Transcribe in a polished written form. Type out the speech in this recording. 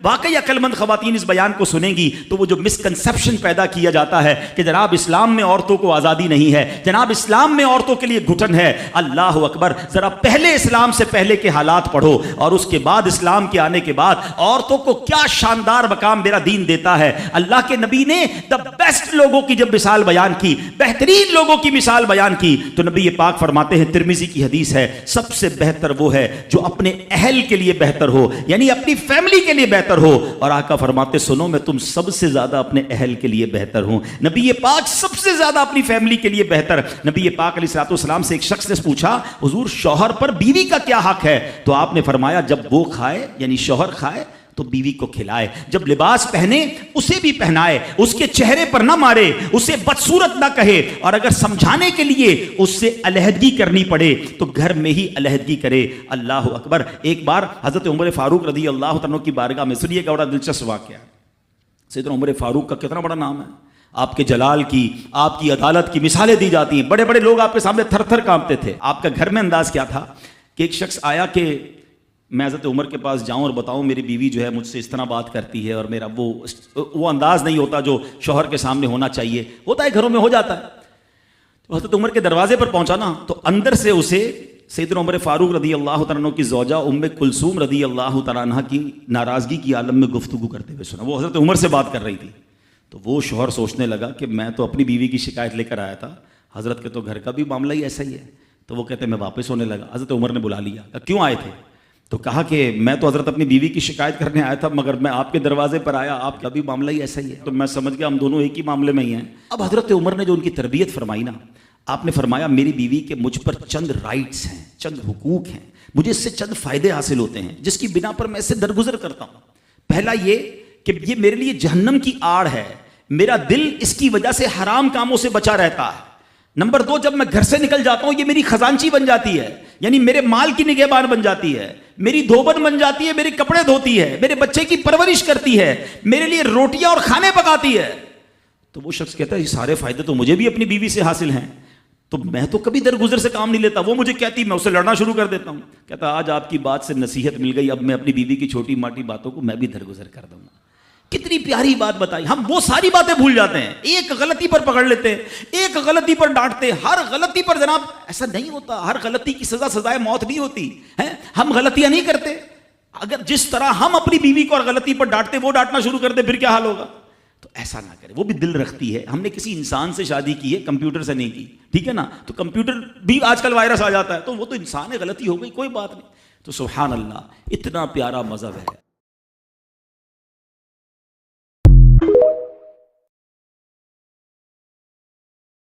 واقعی عقل مند خواتین اس بیان کو سنیں گی تو وہ جو مسکنسپشن پیدا کیا جاتا ہے کہ جناب اسلام میں عورتوں کو آزادی نہیں ہے، جناب اسلام میں عورتوں کے لیے گھٹن ہے، اللہ اکبر، ذرا پہلے اسلام سے پہلے کے حالات پڑھو اور اس کے بعد اسلام کے آنے کے بعد عورتوں کو کیا شاندار مقام میرا دین دیتا ہے۔ اللہ کے نبی نے دا بیسٹ لوگوں کی جب مثال بیان کی، بہترین لوگوں کی مثال بیان کی، تو نبی پاک فرماتے ہیں، ترمذی کی حدیث ہے، سب سے بہتر وہ ہے جو اپنے اہل کے لیے بہتر ہو، یعنی اپنی فیملی کے لیے بہتر ہو، اور آقا فرماتے سنو میں تم سب سے زیادہ اپنے اہل کے لیے بہتر ہوں۔ نبی پاک سب سے زیادہ اپنی فیملی کے لیے بہتر۔ نبی پاک علیہ الصلوۃ والسلام سے ایک شخص نے پوچھا، حضور شوہر پر بیوی کا کیا حق ہے؟ تو آپ نے فرمایا جب وہ کھائے یعنی شوہر کھائے تو بیوی کو کھلائے، جب لباس پہنے اسے بھی پہنائے، اس کے چہرے پر نہ مارے، اسے بدصورت نہ کہے، اور اگر سمجھانے کے لیے اس سے علیحدگی کرنی پڑے تو گھر میں ہی علیحدگی کرے۔ اللہ اکبر۔ ایک بار حضرت عمر فاروق رضی اللہ عنہ کی بارگاہ میں، سنیے گا، بڑا دلچسپ واقعہ ہے۔ سیدنا عمر فاروق کا کتنا بڑا نام ہے، آپ کے جلال کی، آپ کی عدالت کی مثالیں دی جاتی ہیں، بڑے بڑے لوگ آپ کے سامنے تھر تھر کانپتے تھے۔ آپ کا گھر میں انداز کیا تھا کہ ایک شخص آیا کہ میں حضرت عمر کے پاس جاؤں اور بتاؤں میری بیوی جو ہے مجھ سے اس طرح بات کرتی ہے، اور میرا وہ انداز نہیں ہوتا جو شوہر کے سامنے ہونا چاہیے، ہوتا ہے گھروں میں ہو جاتا ہے۔ تو حضرت عمر کے دروازے پر پہنچا نا، تو اندر سے اسے سیدنا عمر فاروق رضی اللہ تعالیٰ عنہ کی زوجہ ام کلثوم رضی اللہ تعالیٰ عنہ کی ناراضگی کی عالم میں گفتگو کرتے ہوئے سنا۔ وہ حضرت عمر سے بات کر رہی تھی، تو وہ شوہر سوچنے لگا کہ میں تو اپنی بیوی کی شکایت لے کر آیا تھا، حضرت کے تو گھر کا بھی معاملہ ہی ایسا ہی ہے۔ تو وہ کہتے میں واپس ہونے لگا، حضرت عمر نے بلا لیا، کہا کیوں آئے تھے؟ تو کہا کہ میں تو حضرت اپنی بیوی کی شکایت کرنے آیا تھا، مگر میں آپ کے دروازے پر آیا، آپ کا بھی معاملہ ہی ایسا ہی ہے، تو میں سمجھ گیا ہم دونوں ایک ہی معاملے میں ہی ہیں۔ اب حضرت عمر نے جو ان کی تربیت فرمائی نا، آپ نے فرمایا میری بیوی کے مجھ پر چند رائٹس ہیں، چند حقوق ہیں، مجھے اس سے چند فائدے حاصل ہوتے ہیں جس کی بنا پر میں اس سے درگزر کرتا ہوں۔ پہلا یہ کہ یہ میرے لیے جہنم کی آڑ ہے، میرا دل اس کی وجہ سے حرام کاموں سے بچا رہتا ہے۔ نمبر دو، جب میں گھر سے نکل جاتا ہوں یہ میری خزانچی بن جاتی ہے، یعنی میرے مال کی نگہبان بن جاتی ہے، میری دھوبن بن جاتی ہے، میرے کپڑے دھوتی ہے، میرے بچے کی پرورش کرتی ہے، میرے لیے روٹیاں اور کھانے پکاتی ہے۔ تو وہ شخص کہتا ہے یہ سارے فائدے تو مجھے بھی اپنی بیوی سے حاصل ہیں، تو میں تو کبھی درگزر سے کام نہیں لیتا، وہ مجھے کہتی میں اسے لڑنا شروع کر دیتا ہوں۔ کہتا آج آپ کی بات سے نصیحت مل گئی، اب میں اپنی بیوی کی چھوٹی ماٹی باتوں کو میں بھی درگزر کر دوں گا۔ کتنی پیاری بات بتائی، ہم وہ ساری باتیں بھول جاتے ہیں، ایک غلطی پر پکڑ لیتے ہیں، ایک غلطی پر ڈانٹتے، ہر غلطی پر جناب ایسا نہیں ہوتا، ہر غلطی کی سزا سزائے موت نہیں ہوتی ہے، ہم غلطیاں نہیں کرتے۔ اگر جس طرح ہم اپنی بیوی کو اور غلطی پر ڈانٹتے وہ ڈانٹنا شروع کر دے پھر کیا حال ہوگا؟ تو ایسا نہ کرے، وہ بھی دل رکھتی ہے، ہم نے کسی انسان سے شادی کی ہے، کمپیوٹر سے نہیں کی، ٹھیک ہے نا؟ تو کمپیوٹر بھی آج کل وائرس آ جاتا ہے، تو وہ تو انسان ہے، غلطی ہو گئی، کوئی بات نہیں۔ تو سبحان اللہ، اتنا پیارا مذہب ہے۔